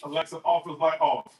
Alexa, office light off.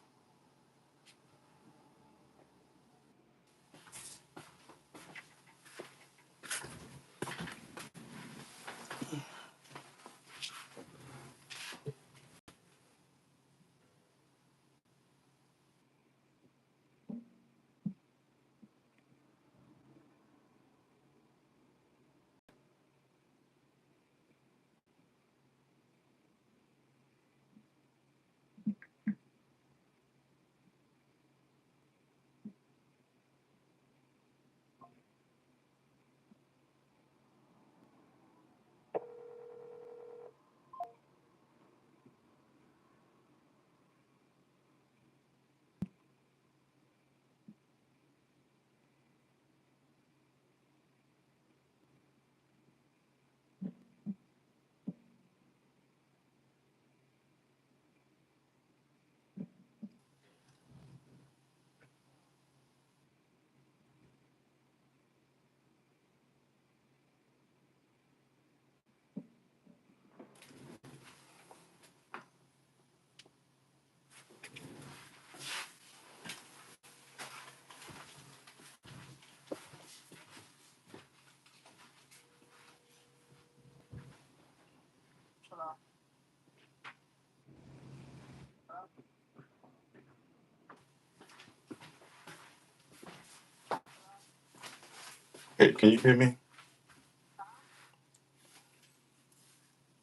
Hey, can you hear me?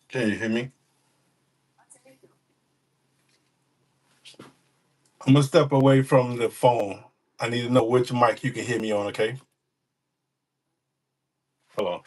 Can you hear me? I'm gonna step away from the phone. I need to know which mic you can hear me on, okay? Hold on.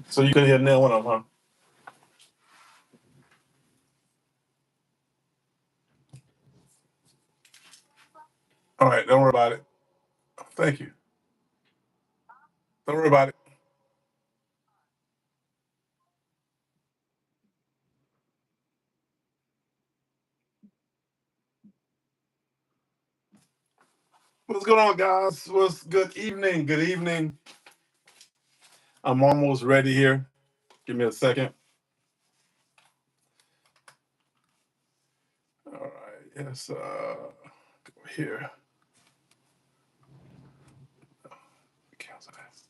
So you can hear now one of them, huh? All right, don't worry about it. Thank you. Don't worry about it. What's going on, guys? What's good evening? Good evening. I'm almost ready here. Give me a second. All right. Yes. Go here. Cancel that.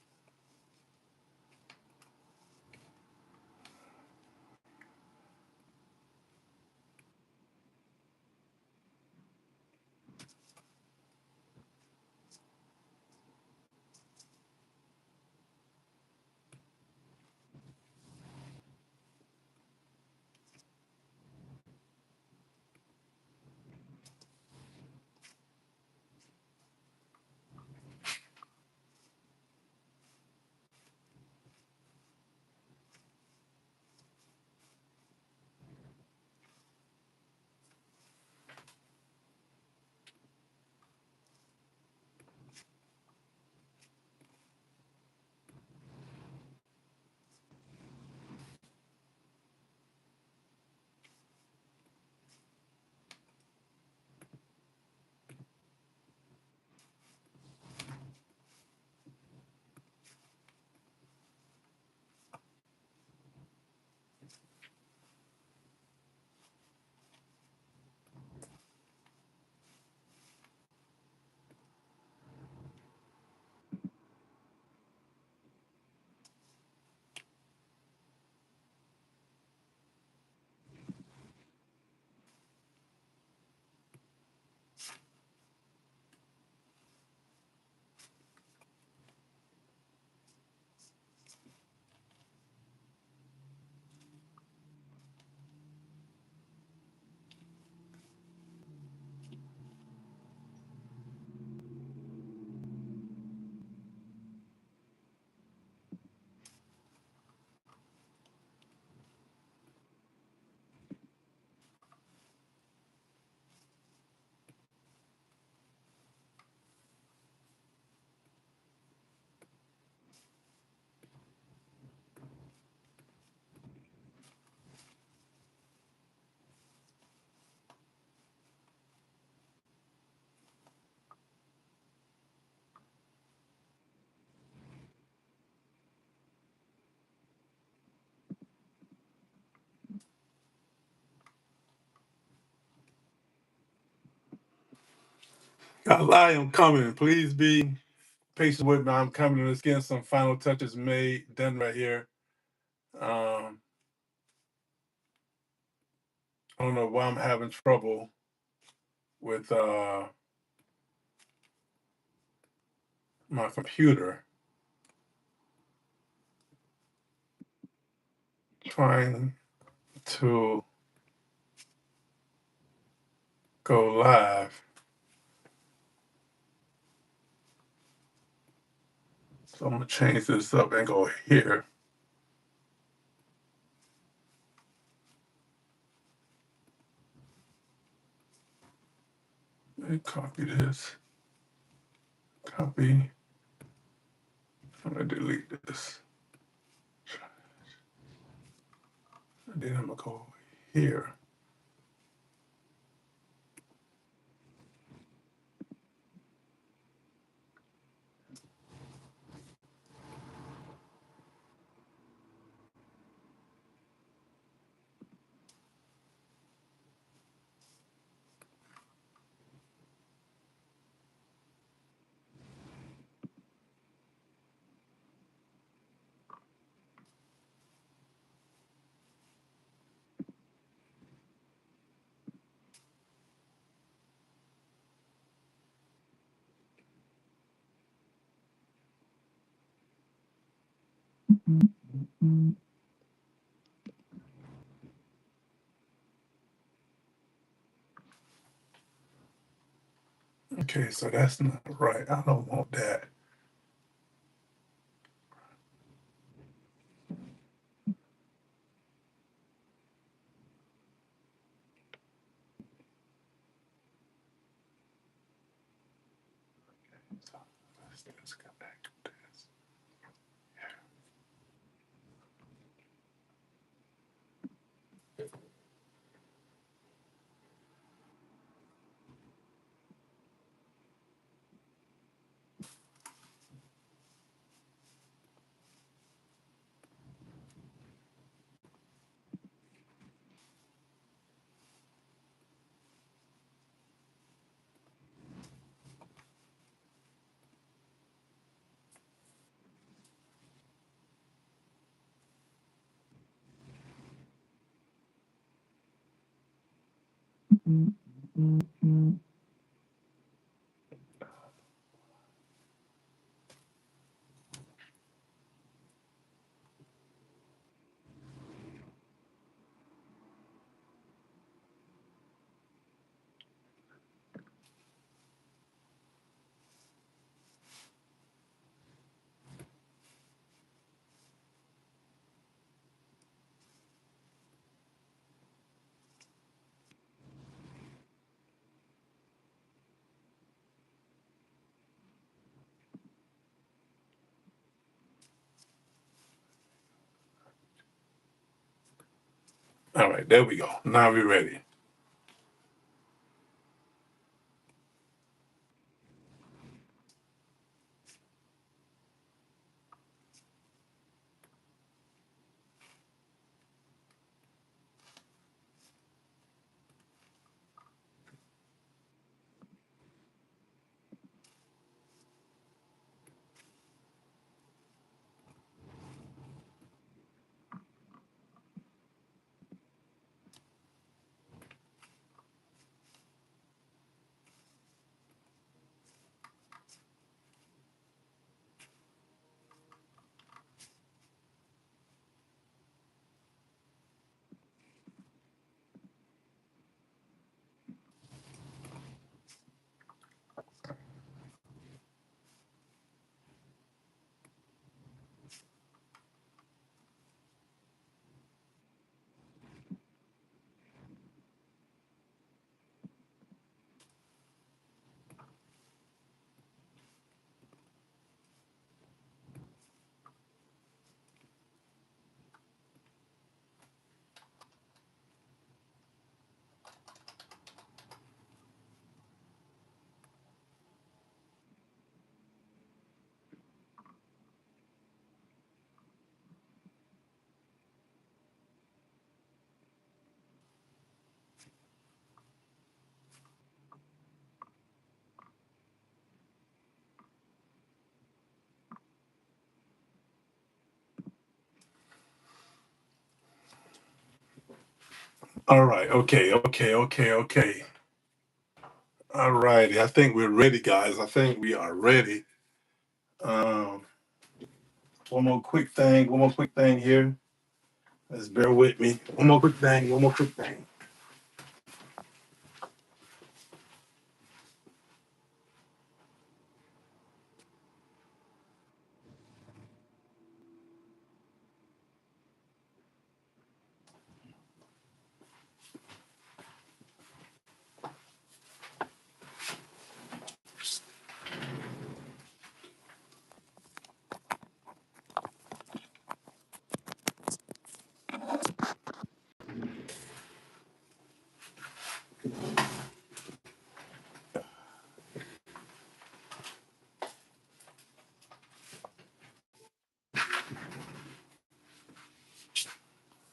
Guys, I am coming. Please be patient with me. I'm coming. Let's get some final touches made, done right here. I don't know why I'm having trouble with my computer. Trying to go live. So I'm gonna change this up and go here. Let me copy this. Copy. I'm gonna delete this. And then I'm gonna go here. Okay, so that's not right. I don't want that. So let's disconnect this. All right, there we go. Now we're ready. All right. Okay. All righty. I think we're ready, guys. I think we are ready. Um, One more quick thing here. Let's bear with me. One more quick thing.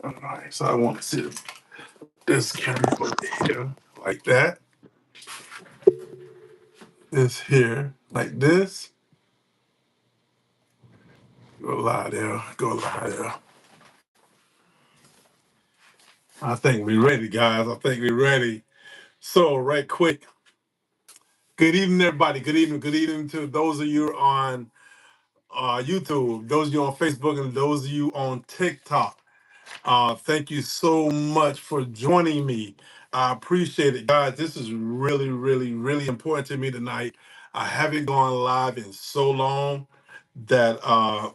All right. So I want to see this camera over here like that. This here like this. Go lie there. Go lie there. I think we're ready, guys. I think we're ready. So, right quick. Good evening, everybody. Good evening. Good evening to those of you on YouTube, those of you on Facebook, and those of you on TikTok. Thank you so much for joining me. I appreciate it, guys. This is really, really, really important to me tonight. I haven't gone live in so long that I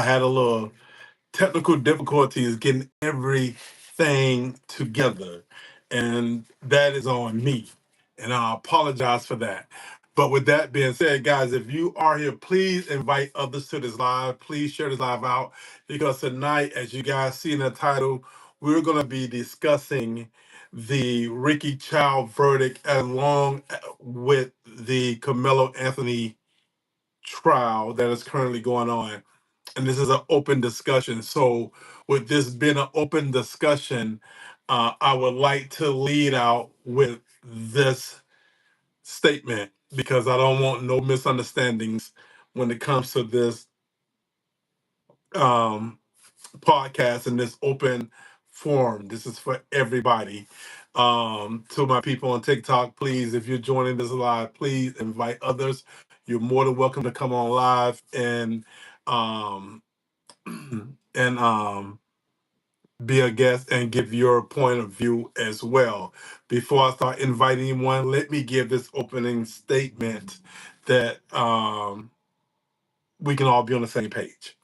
had a little technical difficulties getting everything together, and that is on me. And I apologize for that. But with that being said, guys, if you are here, please invite others to this live. Please share this live out because tonight, as you guys see in the title, we're going to be discussing the Ricky Chow verdict along with the Carmelo Anthony trial that is currently going on, and this is an open discussion. So, with this being an open discussion, I would like to lead out with this statement because I don't want no misunderstandings when it comes to this um, podcast and this open forum. This is for everybody. To my people on TikTok, please, if you're joining this live, please invite others. You're more than welcome to come on live um, and be a guest and give your point of view as well. Before I start inviting anyone, let me give this opening statement that we can all be on the same page.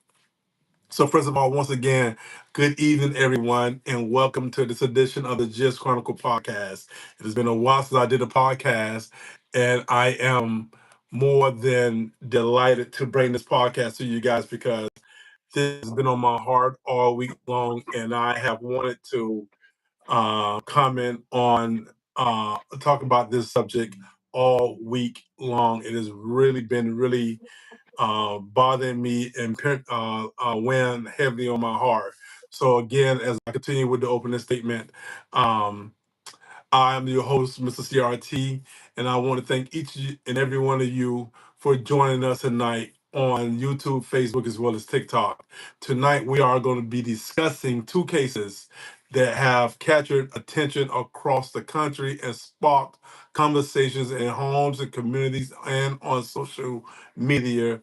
So, first of all, once again, good evening, everyone, and welcome to this edition of the Gist Chronicle podcast. It has been a while since I did a podcast, and I am more than delighted to bring this podcast to you guys because this has been on my heart all week long, and I have wanted to comment on talk about this subject all week long. It has really been really bothering me and weighing heavily on my heart. So again, as I continue with the opening statement, um, I'm your host, Mr. CRT, and I want to thank and every one of you for joining us tonight on YouTube, Facebook, as well as TikTok. Tonight, we are going to be discussing two cases that have captured attention across the country and sparked conversations in homes and communities and on social media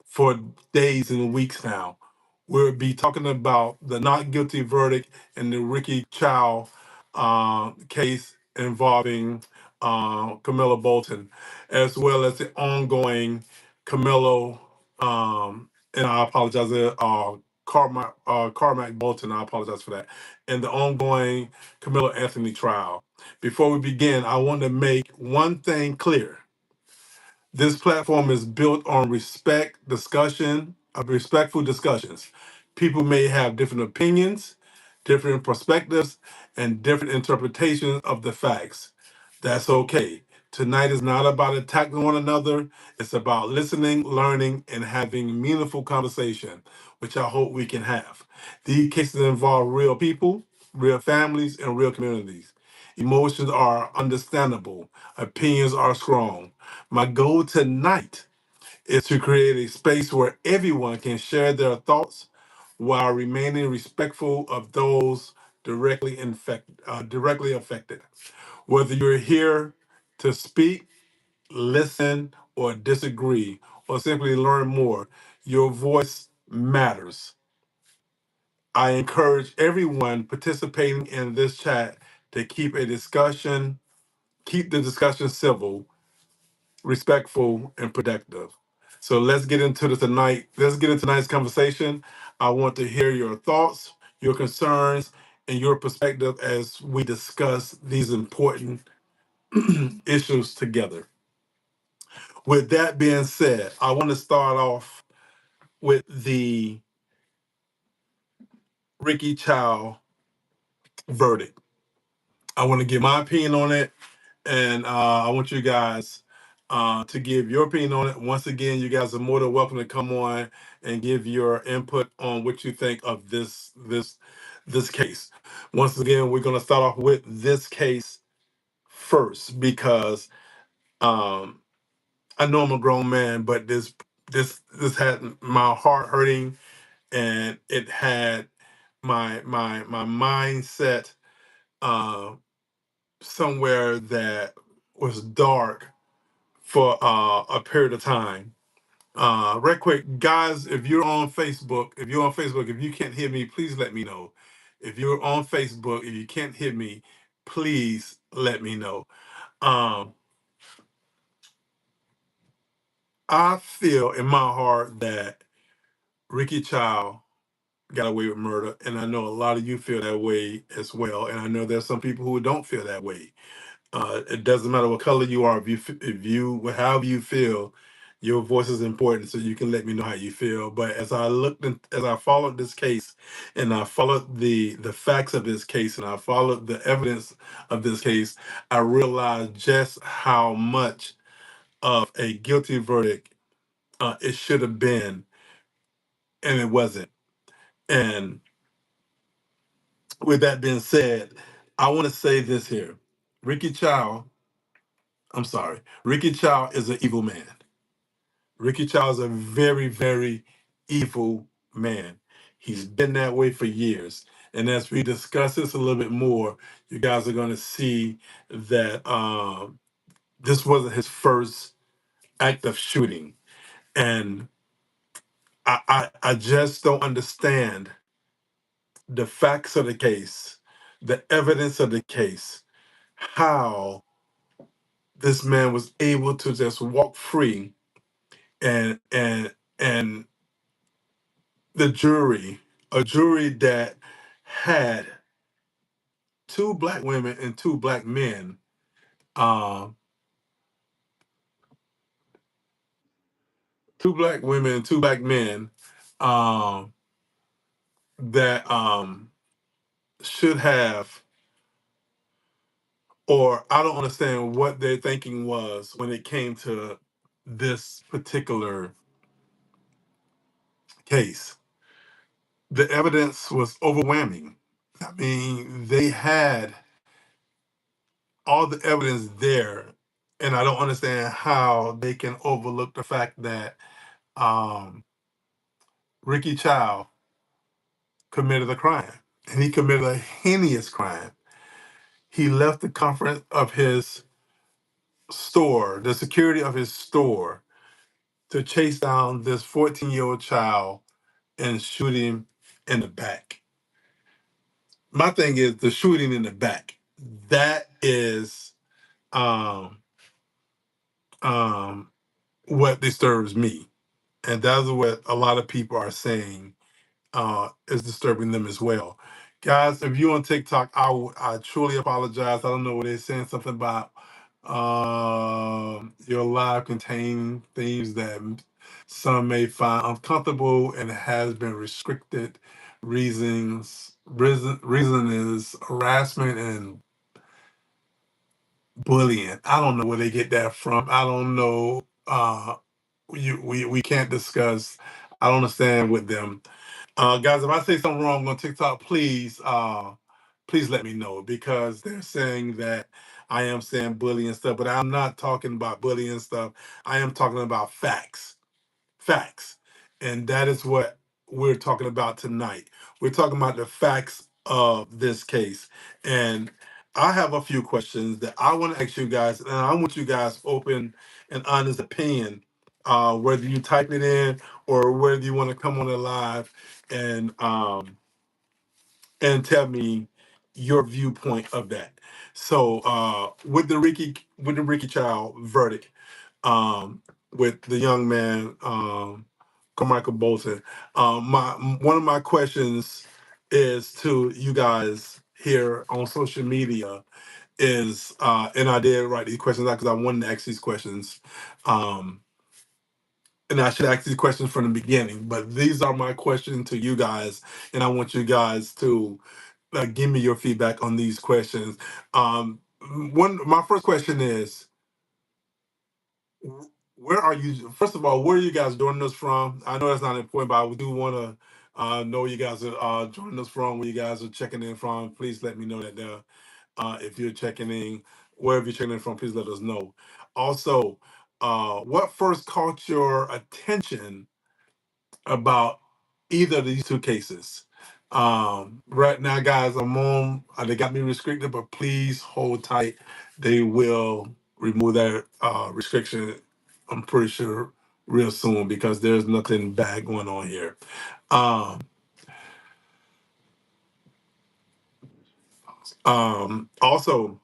for days and weeks now. We'll be talking about the not guilty verdict in the Ricky Chow case involving Carmelo Bolton, as well as the ongoing Carmelo, and I apologize, Carmack Bolton, I apologize for that, and the ongoing Carmelo Anthony trial. Before we begin, I want to make one thing clear. This platform is built on respectful discussions. People may have different opinions, different perspectives, and different interpretations of the facts. That's okay. Tonight is not about attacking one another. It's about listening, learning, and having meaningful conversation, which I hope we can have. These cases involve real people, real families, and real communities. Emotions are understandable. Opinions are strong. My goal tonight is to create a space where everyone can share their thoughts while remaining respectful of those directly affected. Whether you're here to speak, listen, or disagree, or simply learn more, your voice matters. I encourage everyone participating in this chat to keep the discussion civil, respectful, and productive. So let's get into this tonight. Let's get into tonight's conversation. I want to hear your thoughts, your concerns, and your perspective as we discuss these important issues together. With that being said, I want to start off with the Ricky Chow verdict. I want to give my opinion on it, and I want you guys to give your opinion on it. Once again, you guys are more than welcome to come on and give your input on what you think of this case. Once again, we're going to start off with this case first because um, I know I'm a grown man, but this had my heart hurting, and it had my mindset uh, somewhere that was dark for a period of time. Right quick, guys, if you can't hear me, please let me know. If you're on Facebook, if you can't hear me, please let me know. Um, I feel in my heart that Ricky Chow got away with murder, and I know a lot of you feel that way as well. And I know there's some people who don't feel that way. It doesn't matter what color you are. However you feel, your voice is important. So you can let me know how you feel. But as I followed this case, and I followed the facts of this case, and I followed the evidence of this case, I realized just how much of a guilty verdict it should have been, and it wasn't. And with that being said, I want to say this here: Ricky Chow. I'm sorry, Ricky Chow is an evil man. Ricky Chow is a very, very evil man. He's been that way for years. And as we discuss this a little bit more, you guys are going to see that this wasn't his first act of shooting. And I just don't understand the facts of the case, the evidence of the case, how this man was able to just walk free and the jury, a jury that had two black women and two black men, um, two black women and two black men um, that should have, or I don't understand what their thinking was when it came to this particular case. The evidence was overwhelming. I mean, they had all the evidence there, and I don't understand how they can overlook the fact that um, Ricky Chow committed a crime, and he committed a heinous crime. He left the comfort of his store, the security of his store, to chase down this 14-year-old child and shoot him in the back. My thing is the shooting in the back. That is um, um, what disturbs me, and that's what a lot of people are saying is disturbing them as well. Guys, if you're on TikTok, I truly apologize. I don't know what they're saying something about your live containing things that some may find uncomfortable and has been restricted. Reason is harassment and bullying. I don't know where they get that from. I don't know. We can't discuss. I don't understand with them. Guys, if I say something wrong on TikTok, please let me know because they're saying that I am saying bullying and stuff, but I'm not talking about bullying and stuff. I am talking about facts, facts, and that is what we're talking about tonight. We're talking about the facts of this case. And I have a few questions that I want to ask you guys, and I want you guys open and honest opinion, whether you type it in or whether you want to come on it live and tell me your viewpoint of that. So with the Ricky Chow verdict, um, with the young man Carmichael Bolton, my one of my questions is to you guys here on social media is, and I did write these questions out because I wanted to ask these questions. Um, and I should ask these questions from the beginning, but these are my questions to you guys, and I want you guys to give me your feedback on these questions. Um, my first question is, where are you? First of all, where are you guys joining us from? I know that's not important, but I do want to know where you guys are joining us from, where you guys are checking in from. Please let me know that if you're checking in, wherever you're checking in from, please let us know. Also, what first caught your attention about either of these two cases? Right now, guys, I'm on. They got me restricted, but please hold tight. They will remove that restriction. I'm pretty sure real soon because there's nothing bad going on here. Um, Also,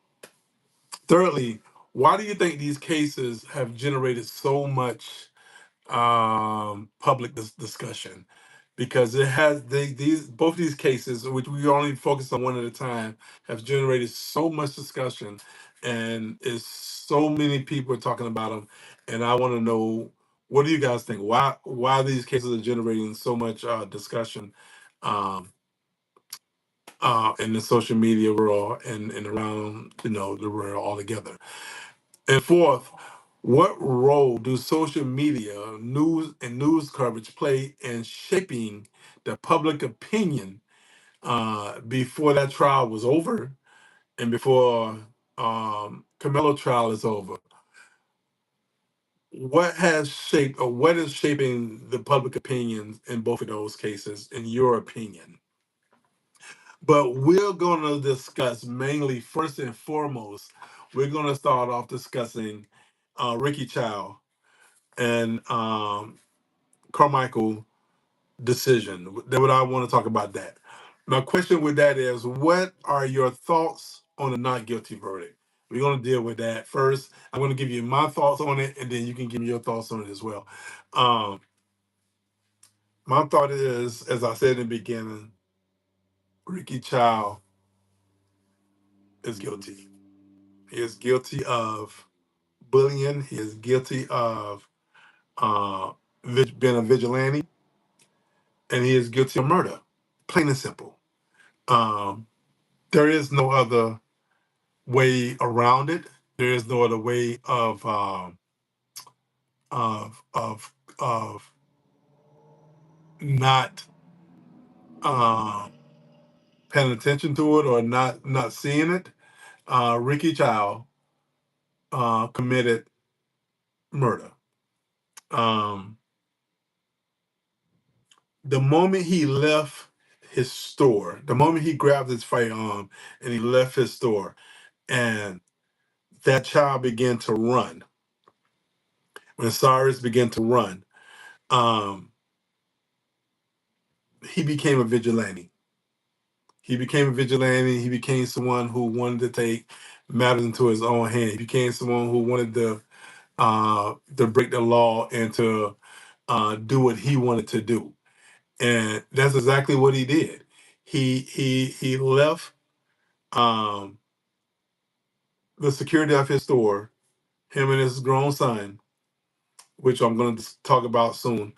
thirdly, why do you think these cases have generated so much public discussion? Because it has these both these cases, which we only focus on one at a time, have generated so much discussion, and is so many people are talking about them. And I want to know, what do you guys think? Why these cases are generating so much discussion um, in the social media world and around the world altogether? And fourth, what role do social media, news coverage play in shaping the public opinion before that trial was over and before Carmelo trial is over? What has shaped or what is shaping the public opinions in both of those cases, in your opinion? But we're going to discuss mainly, first and foremost, we're going to start off discussing Ricky Chow and Carmichael decision. Then what I want to talk about that. My question with that is, what are your thoughts on the not guilty verdict? We're going to deal with that first. I'm going to give you my thoughts on it, and then you can give me your thoughts on it as well. Um, my thought is, as I said in the beginning, Ricky Chow is guilty. He is guilty of bullying. He is guilty of uh, being a vigilante, and he is guilty of murder. Plain and simple. Um, there is no other way around it. There is no other way of of of not um, paying attention to it or not seeing it. Ricky Chow committed murder. Um, the moment he left his store, the moment he grabbed his firearm and he left his store, and that child began to run. When Cyrus began to run, um, he became a vigilante. He became a vigilante. He became someone who wanted to take matters into his own hand. He became someone who wanted to break the law and to do what he wanted to do. And that's exactly what he did. He left um, the security of his store, him and his grown son, which I'm going to talk about soon,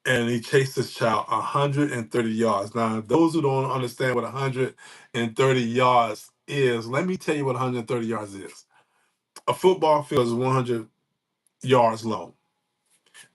and he chased this child 130 yards. Now, those who don't understand what 130 yards is, let me tell you what 130 yards is. A football field is 100 yards long.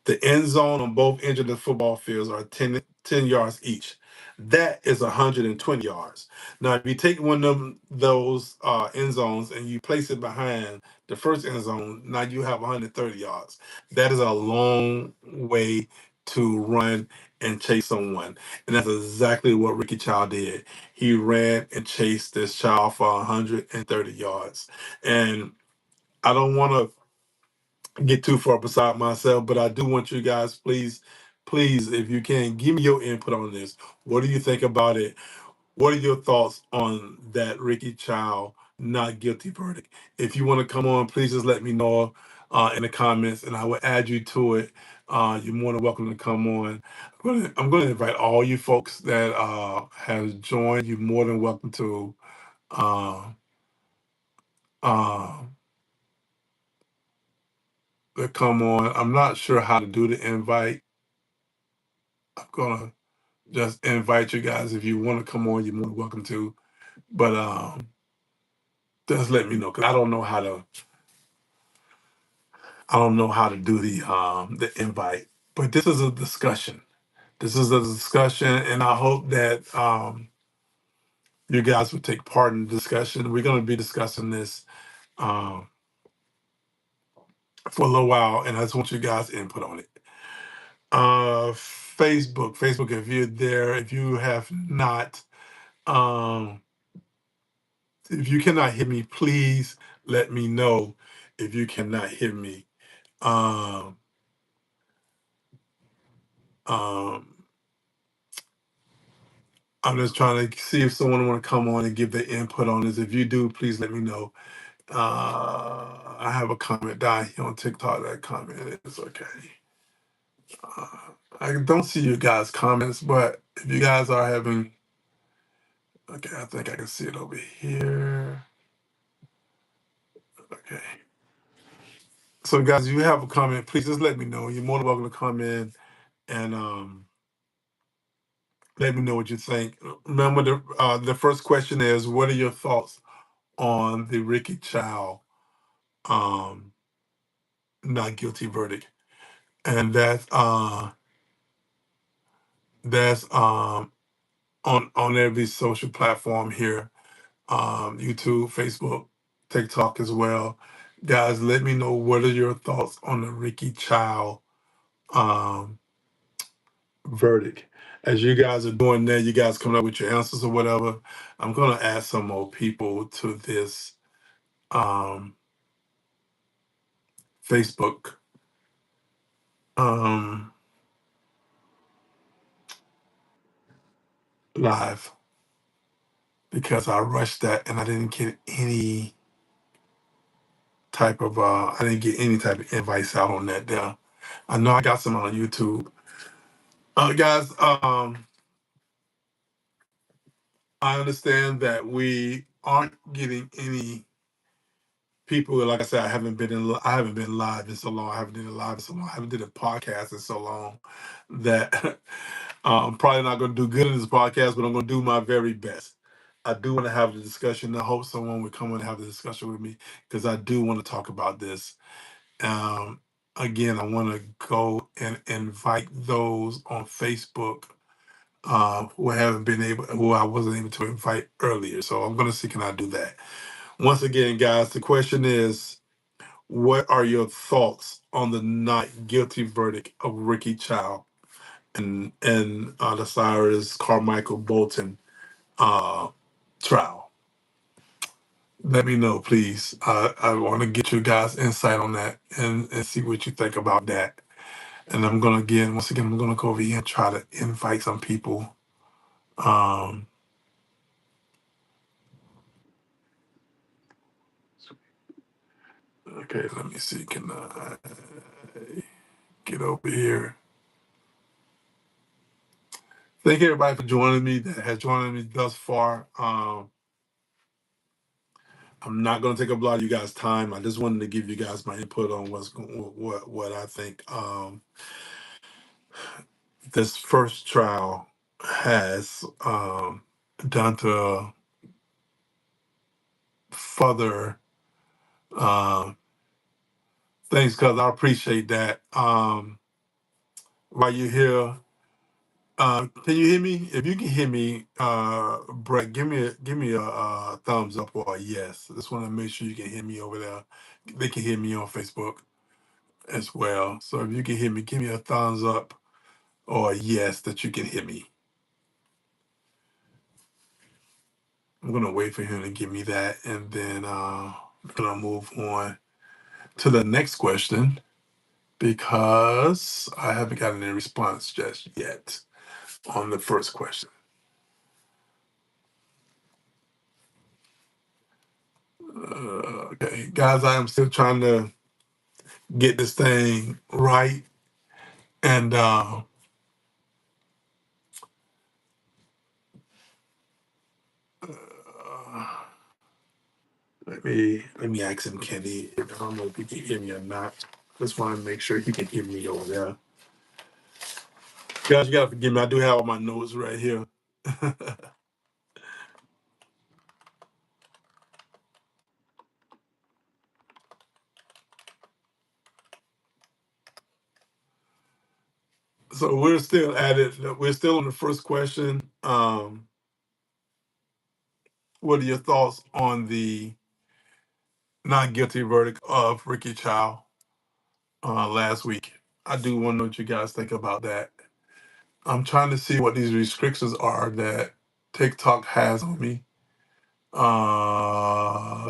The end zone on both ends of the football fields are 10 yards each. That is 120 yards. Now, if you take one of those end zones and you place it behind the first end zone, now you have 130 yards. That is a long way to run, and chase someone. And that's exactly what Ricky Chow did. He ran and chased this child for 130 yards. And I don't want to get too far beside myself, but I do want you guys, please, if you can, give me your input on this. What do you think about it? What are your thoughts on that Ricky Chow not guilty verdict? If you want to come on, please just let me know in the comments, and I will add you to it. You're more than welcome to come on. I'm going to invite all you folks that have joined. You're more than welcome uh, uh, to come on. I'm not sure how to do the invite. I'm gonna just invite you guys. If you want to come on, you're more than welcome to. But just let me know, because I don't know how to do the invite. But this is a discussion. This is a discussion, and I hope that you guys will take part in the discussion. We're going to be discussing this um, for a little while, and I just want you guys' input on it. Facebook. If you're there, if you have not, um, if you cannot hear me, please let me know. If you cannot hear me, um, um, I'm just trying to see if someone want to come on and give their input on this. If you do, please let me know. I have a comment down here on TikTok. That comment is okay. Uh, I don't see you guys' comments, but if you guys are having, okay, I think I can see it over here. Okay. So, guys, if you have a comment, please just let me know. You're more than welcome to come in and let me know what you think. Remember, the first question is, what are your thoughts on the Ricky Chow um, not guilty verdict? And that's on every social platform here, YouTube, Facebook, TikTok as well. Guys, let me know, what are your thoughts on the Ricky Chow um, verdict. As you guys are doing that, you guys coming up with your answers or whatever. I'm gonna add some more people to this um, Facebook um, live, because I rushed that and I didn't get any type of invites out on that there. I know I got some on YouTube. Guys, I understand that we aren't getting any people. Like I said, I haven't been live in so long. I haven't did a live in so long. I haven't did a podcast in so long that I'm probably not going to do good in this podcast, but I'm going to do my very best. I do want to have the discussion. I hope someone would come and have the discussion with me, because I do want to talk about this. Um, Again, I want to go and invite those on Facebook who I wasn't able to invite earlier. So I'm going to see, can I do that? Once again, guys, the question is, what are your thoughts on the not guilty verdict of Ricky Chow and the Cyrus Carmichael-Bolton uh, trial? Let me know, please. I want to get you guys' insight on that and see what you think about that. And once again, I'm gonna go over here and try to invite some people. Um, okay, let me see. Can I get over here? Thank everybody for joining me, that has joined me thus far. I'm not going to take up a lot of you guys' time. I just wanted to give you guys my input on what I think this first trial has done to further uh, things, because I appreciate that. While you're here, can you hear me? If you can hear me, Brett, give me a thumbs up or a yes. I just want to make sure you can hear me over there. They can hear me on Facebook as well. So if you can hear me, give me a thumbs up or yes that you can hear me. I'm gonna wait for him to give me that, and then I'm gonna move on to the next question because I haven't gotten any response just yet on the first question. Okay, guys, I am still trying to get this thing right, and let me ask him, Kenny. I don't know if he can hear me or not. Just want to make sure he can hear me over there. Guys, you gotta forgive me. I do have all my notes right here. So we're still at it. We're still on the first question. What are your thoughts on the not guilty verdict of Ricky Chow last week? I do want to know what you guys think about that. I'm trying to see what these restrictions are that TikTok has on me.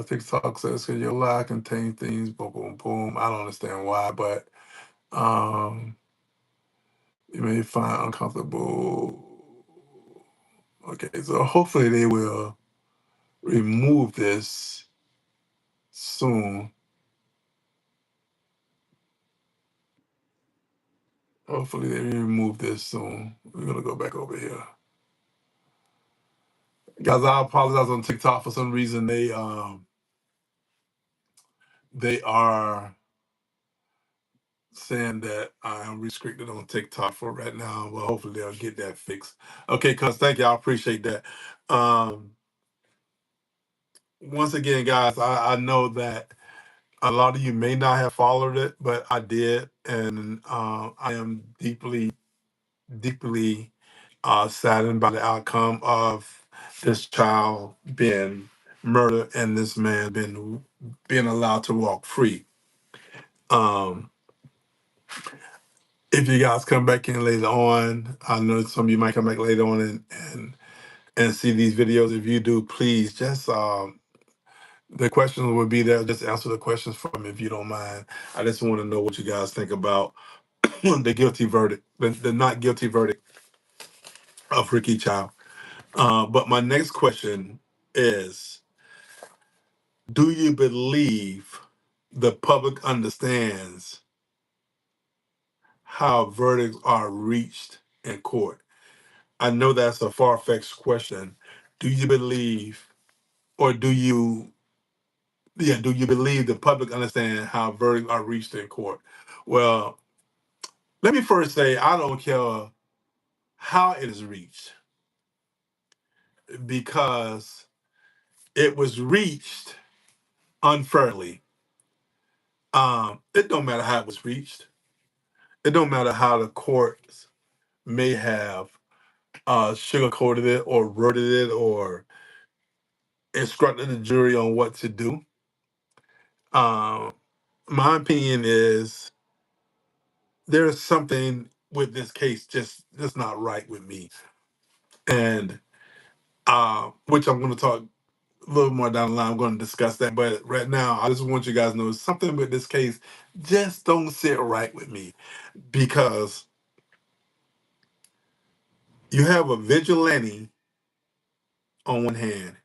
TikTok says, "Can your lie contain things?" Boom, boom, boom. I don't understand why, but um, you may find uncomfortable. Okay, so hopefully they will remove this soon. Hopefully they remove this soon. We're gonna go back over here. Guys, I apologize on TikTok for some reason they are saying that I am restricted on TikTok for right now. Well, hopefully they'll get that fixed. Okay, cuz thank you. I appreciate that. Um Once again, guys, I know that a lot of you may not have followed it, but I did, and I am deeply, deeply saddened by the outcome of this child being murdered and this man being allowed to walk free. Um, if you guys come back in later on, I know some of you might come back later on and see these videos. If you do, please just the questions will be there. Just answer the questions for me if you don't mind. I just want to know what you guys think about the guilty verdict, the not guilty verdict of Ricky Chow. But my next question is, do you believe the public understands how verdicts are reached in court? I know that's a far-fetched question. Do you believe, or do you believe the public understand how verdicts are reached in court? Well, let me first say I don't care how it is reached because it was reached unfairly. It don't matter how it was reached. It don't matter how the courts may have sugarcoated it or worded it or instructed the jury on what to do. Um, my opinion is there's something with this case just not right with me, and which I'm going to talk a little more down the line. I'm going to discuss that, but right now I just want you guys to know something with this case just don't sit right with me because you have a vigilante on one hand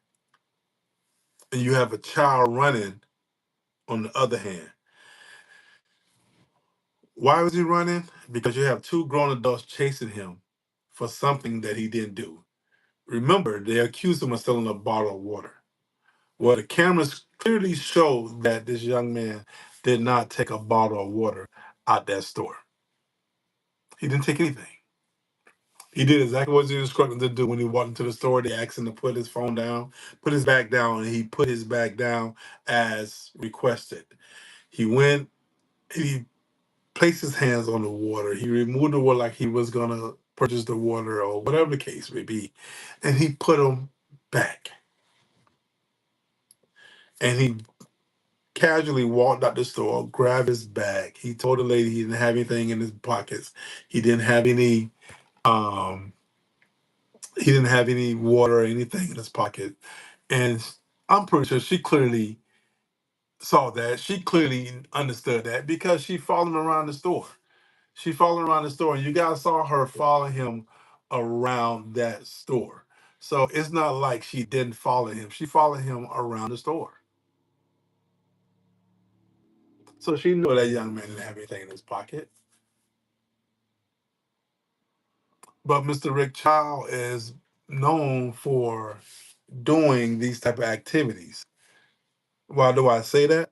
and you have a child running on the other hand. Why was he running? Because you have two grown adults chasing him for something that he didn't do. Remember, they accused him of stealing a bottle of water. Well, the cameras clearly show that this young man did not take a bottle of water out that store. He didn't take anything. He did exactly what he was instructed to do when he walked into the store. They asked him to put his phone down, put his bag down, and he put his bag down as requested. He went, he placed his hands on the water. He removed the water like he was gonna purchase the water or whatever the case may be, and he put them back. And he casually walked out the store, grabbed his bag. He told the lady he didn't have anything in his pockets. He didn't have any um he didn't have any water or anything in his pocket. And I'm pretty sure she clearly saw that. She clearly understood that because she followed him around the store. She followed him around the store, and you guys saw her follow him around that store. So it's not like she didn't follow him. She followed him around the store. So she knew that young man didn't have anything in his pocket. But Mr. Rick Chow is known for doing these type of activities. Why do I say that?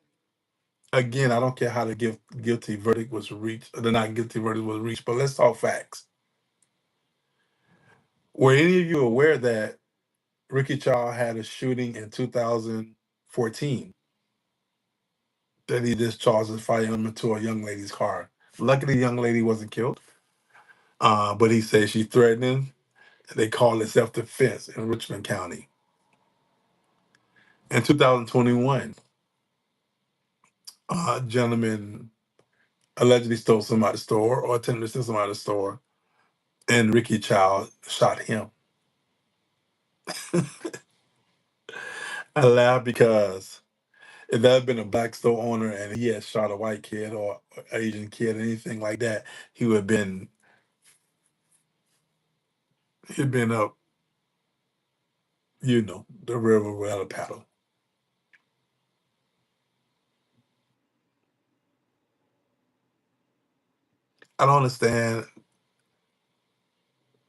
Again, I don't care how the guilty verdict was reached, the not guilty verdict was reached, but let's talk facts. Were any of you aware that Ricky Chow had a shooting in 2014 that he discharged his firearm into a young lady's car? Luckily, the young lady wasn't killed, but he said she threatened him. They called it self-defense in Richmond County. In 2021, a gentleman allegedly stole some out of the store or attempted to steal some out of the store, and Ricky Chow shot him. I laugh because if that had been a black store owner and he had shot a white kid or Asian kid, anything like that, he would have been he'd been up, the river without a paddle. I don't understand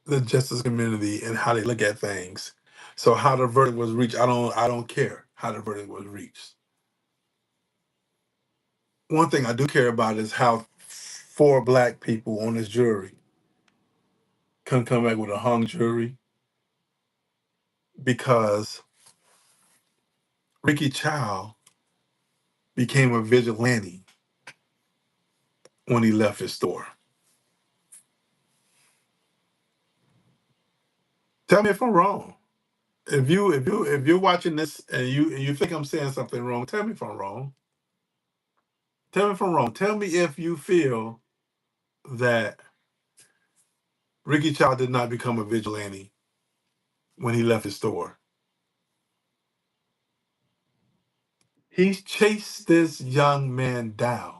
the justice community and how they look at things. So how the verdict was reached, I don't care how the verdict was reached. One thing I do care about is how four black people on this jury can come back with a hung jury because Ricky Chow became a vigilante when he left his store. Tell me if I'm wrong. If you're watching this and you think I'm saying something wrong, tell me if I'm wrong. Tell me if I'm wrong. Tell me if you feel that Ricky Chow did not become a vigilante when he left his store. He chased this young man down.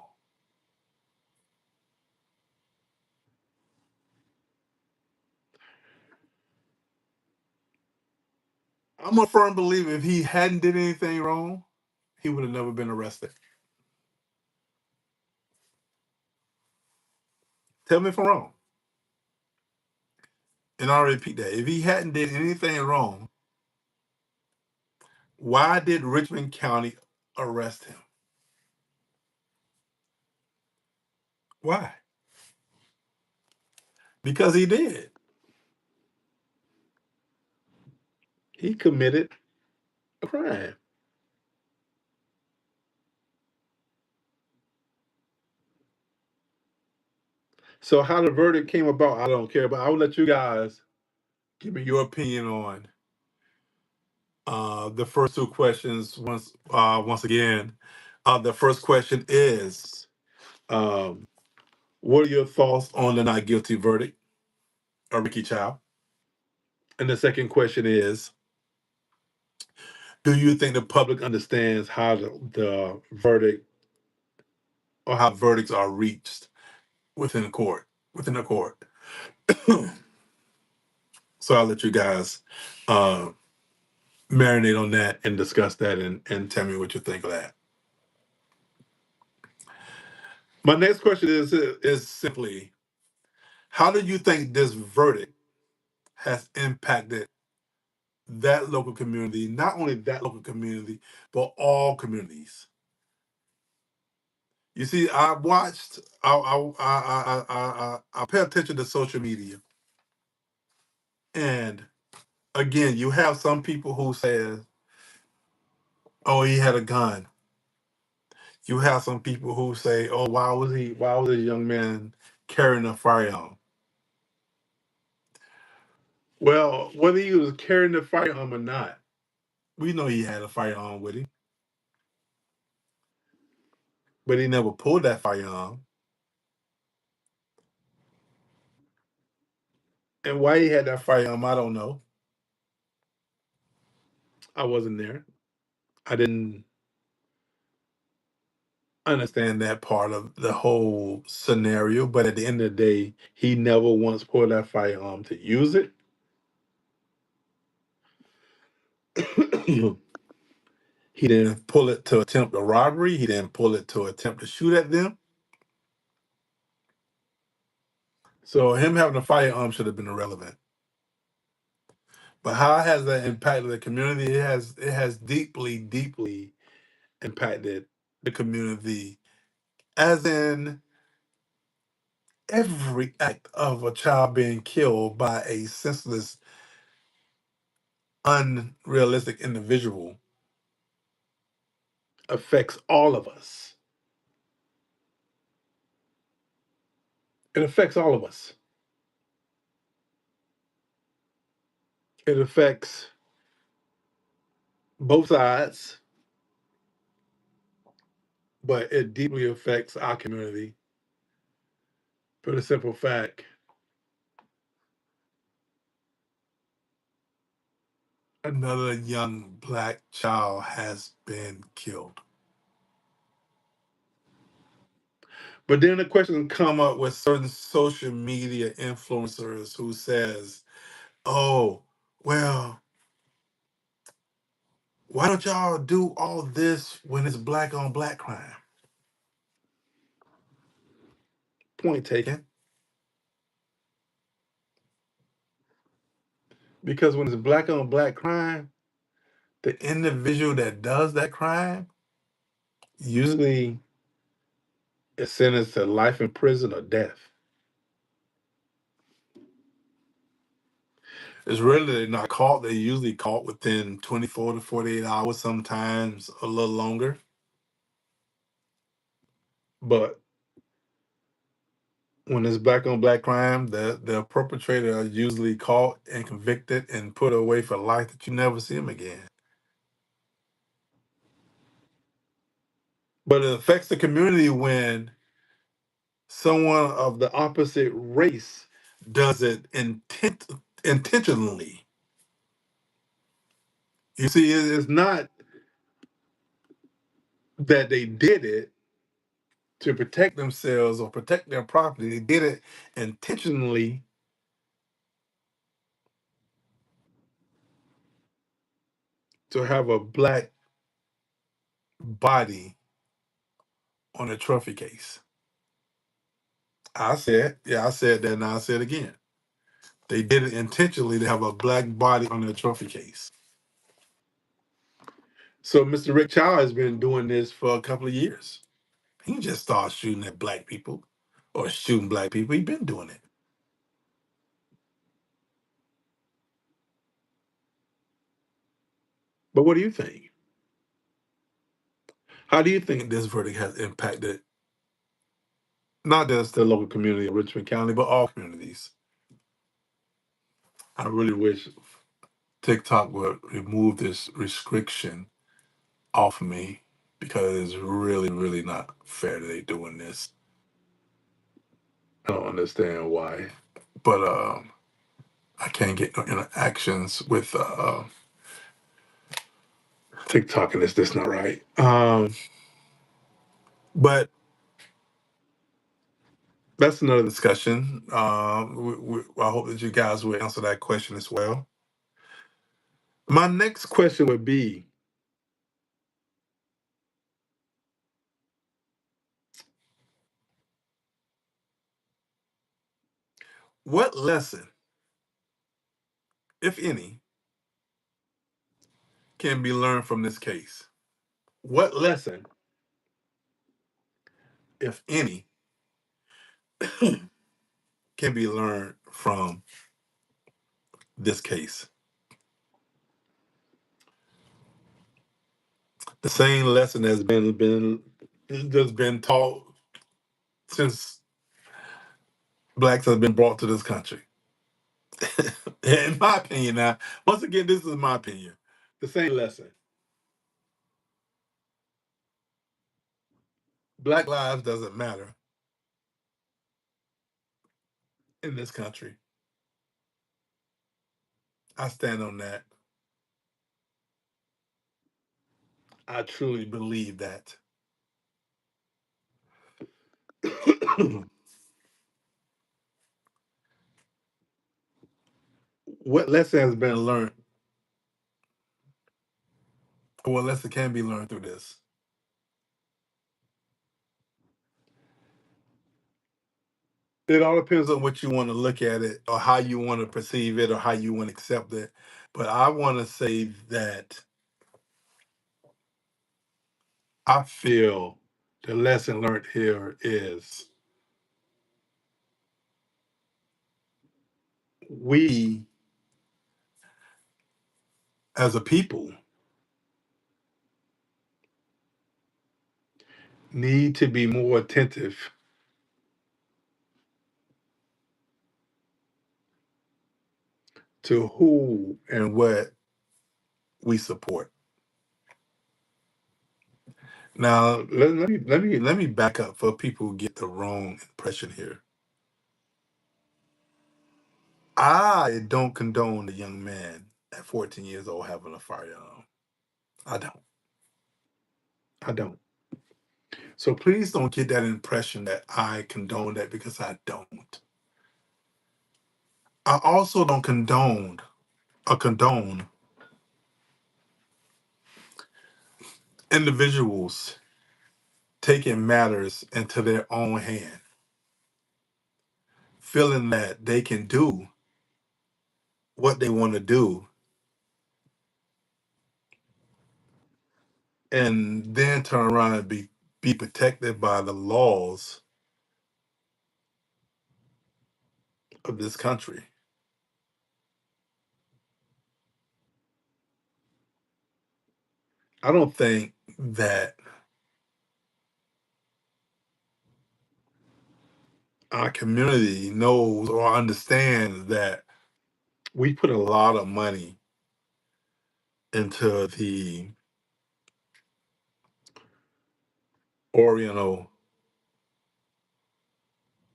I'm a firm believer if he hadn't did anything wrong, he would have never been arrested. Tell me if I'm wrong. And I'll repeat that. If he hadn't did anything wrong, why did Richmond County arrest him? Why? Because he did. He committed a crime. So how the verdict came about, I don't care. But I will let you guys give me your opinion on the first two questions. Once again, the first question is, um, what are your thoughts on the not guilty verdict of Ricky Chow? And the second question is, do you think the public understands how the verdict or how verdicts are reached within the court? Within the court. So I'll let you guys uh, marinate on that and discuss that and tell me what you think of that. My next question is simply, how do you think this verdict has impacted that local community? Not only that local community, but all communities. You see, I watched. I pay attention to social media, and again, you have some people who say, "Oh, he had a gun." You have some people who say, "Oh, why was he? Why was a young man carrying a firearm?" Well, whether he was carrying a firearm or not, we know he had a firearm with him. but he never pulled that firearm. And why he had that firearm, I don't know. I wasn't there. I didn't understand that part of the whole scenario. But at the end of the day, he never once pulled that firearm to use it. He didn't pull it to attempt a robbery. He didn't pull it to attempt to shoot at them. So him having a firearm should have been irrelevant. But how has that impacted the community? It has deeply, deeply impacted the community, as in every act of a child being killed by a senseless, unrealistic individual affects all of us. It affects all of us. It affects both sides, but it deeply affects our community for the simple fact another young black child has been killed. But then the question come up with certain social media influencers who says, "Oh, well, why don't y'all do all this when it's black on black crime?" Point taken. Because when it's black on black crime, the individual that does that crime usually is sentenced to life in prison or death. It's really not caught. They usually caught within 24 to 48 hours, sometimes a little longer. But when it's black on black crime, the perpetrator are usually caught and convicted and put away for life that you never see him again. But it affects the community when someone of the opposite race does it intentionally. You see, it's not that they did it to protect themselves or protect their property. They did it intentionally to have a black body on a trophy case. I said that, and I said again. They did it intentionally to have a black body on their trophy case. So Mr. Rick Chow has been doing this for a couple of years. He just started shooting at black people or shooting black people. He's been doing it. But what do you think? How do you think this verdict has impacted not just the local community of Richmond County, but all communities? I really wish TikTok would remove this restriction off of me because it's really, really not fair that they're doing this. I don't understand why. But I can't get no interactions with TikTok, and it's just not right. But that's another discussion. I hope that you guys will answer that question as well. My next question would be, what lesson, if any, can be learned from this case? What lesson, if any, can be learned from this case? The same lesson has been taught since blacks have been brought to this country. In my opinion, now, once again, this is my opinion. The same lesson. Black lives doesn't matter in this country. I stand on that. I truly believe that. What lesson has been learned, or what lesson can be learned through this? It all depends on what you want to look at it, or how you want to perceive it, or how you want to accept it. But I want to say that I feel the lesson learned here is we as a people need to be more attentive to who and what we support. Now, let me back up for people who get the wrong impression here. I don't condone the young man at 14 years old having a firearm. I don't. I don't. So please don't get that impression that I condone that, because I don't. I also don't condone individuals taking matters into their own hand, feeling that they can do what they want to do and then turn around and be protected by the laws of this country. I don't think that our community knows or understands that we put a lot of money into the Oriental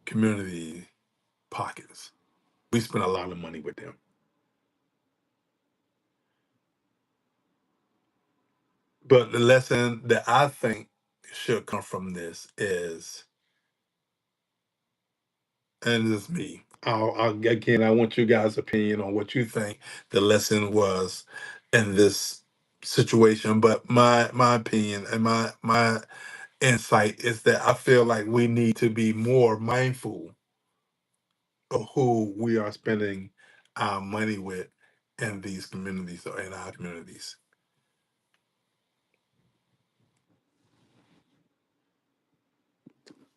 community pockets. We spend a lot of money with them. But the lesson that I think should come from this is, and it's me. Again, I want you guys' opinion on what you think the lesson was in this situation. But my opinion and my insight is that I feel like we need to be more mindful of who we are spending our money with in these communities or in our communities.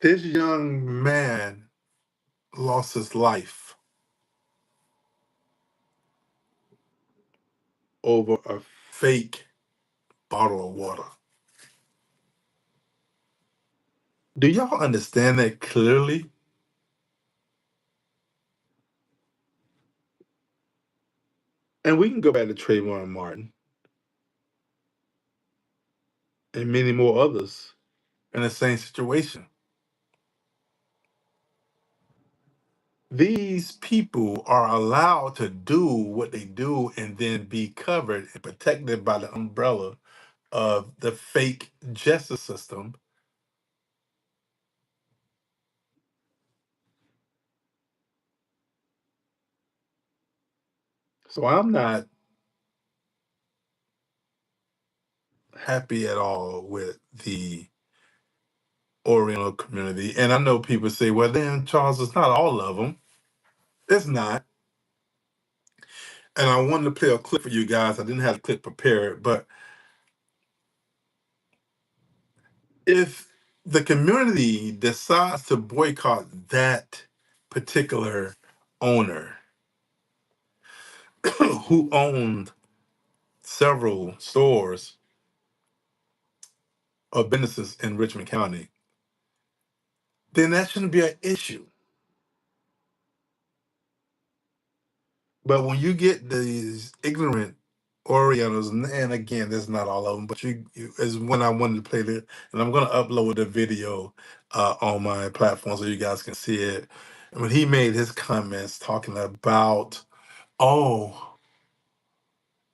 This young man lost his life over a fake bottle of water. Do y'all understand that clearly? And we can go back to Trayvon Martin and many more others in the same situation. These people are allowed to do what they do and then be covered and protected by the umbrella of the fake justice system. So I'm not happy at all with the Oriental community. And I know people say, well, then, Charles, it's not all of them. It's not. And I wanted to play a clip for you guys. I didn't have the clip prepared, but if the community decides to boycott that particular owner who owned several stores or businesses in Richmond County, then that shouldn't be an issue. But when you get these ignorant Orientals, and again, there's not all of them, but is when I wanted to play it, and I'm gonna upload the video on my platform so you guys can see it. And when he made his comments talking about, oh,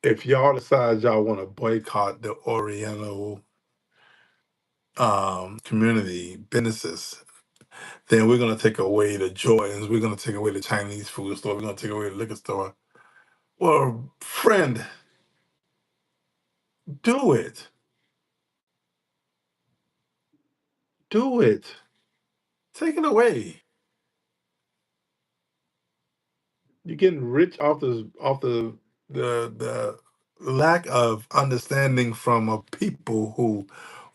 if y'all decide y'all want to boycott the Oriental community businesses, then we're gonna take away the Jordans, we're gonna take away the Chinese food store, we're gonna take away the liquor store. Well, friend, do it. Do it. Take it away. You're getting rich off the lack of understanding from a people who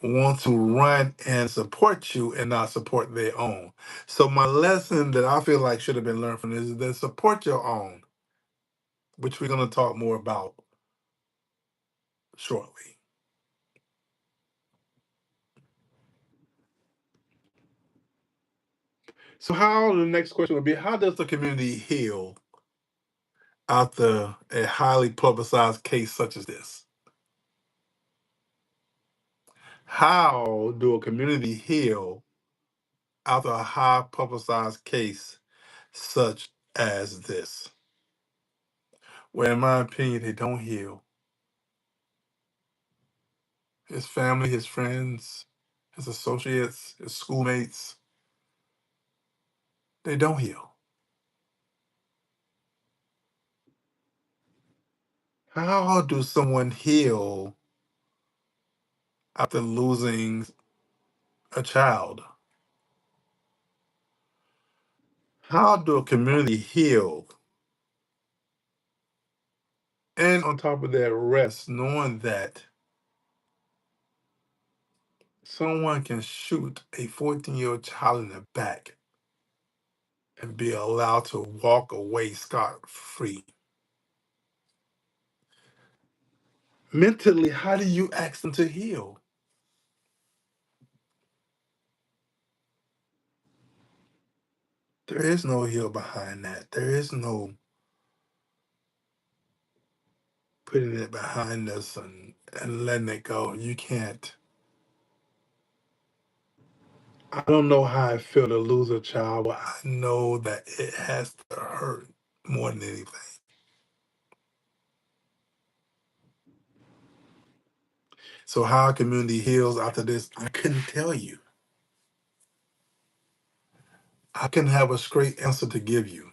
want to run and support you and not support their own. So my lesson that I feel like should have been learned from this is that support your own, which we're going to talk more about shortly. So how the next question would be, how does the community heal after a highly publicized case such as this? How do a community heal after a high publicized case such as this? Well, in my opinion, they don't heal. His family, his friends, his associates, his schoolmates, they don't heal. How do someone heal after losing a child? How do a community heal? And on top of that, rest, knowing that someone can shoot a 14-year-old child in the back and be allowed to walk away scot free. Mentally, how do you ask them to heal? There is no heal behind that. There is no putting it behind us and letting it go. You can't. I don't know how I feel to lose a child, but I know that it has to hurt more than anything. So how a community heals after this, I couldn't tell you. I can have a straight answer to give you.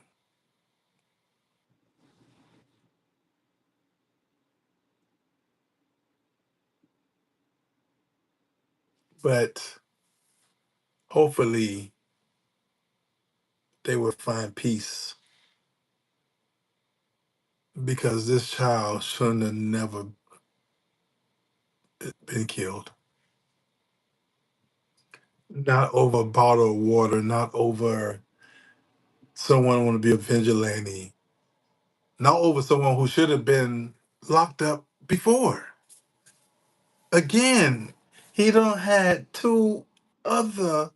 But hopefully they will find peace because this child shouldn't have never been killed. Not over a bottle of water, not over someone want to be a vigilante, not over someone who should have been locked up before. Again, he done had two other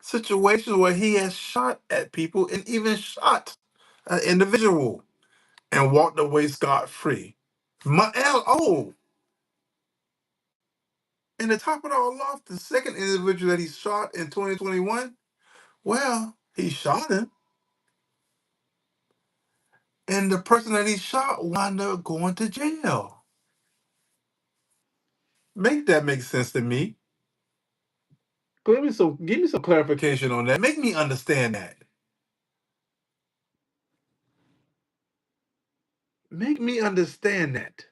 situations where he has shot at people and even shot an individual and walked away scot free. My LO. And to top it all off, the second individual that he shot in 2021, well, he shot him, and the person that he shot wound up going to jail. Make that make sense to me. Give me some clarification on that. Make me understand that. Make me understand that.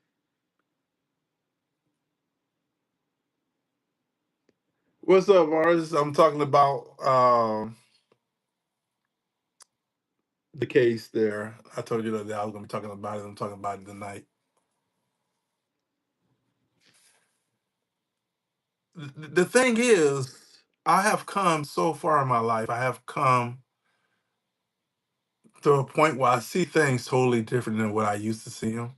What's up, artists? I'm talking about the case there. I told you that I was going to be talking about it. I'm talking about it tonight. The thing is, I have come so far in my life. I have come to a point where I see things totally different than what I used to see them.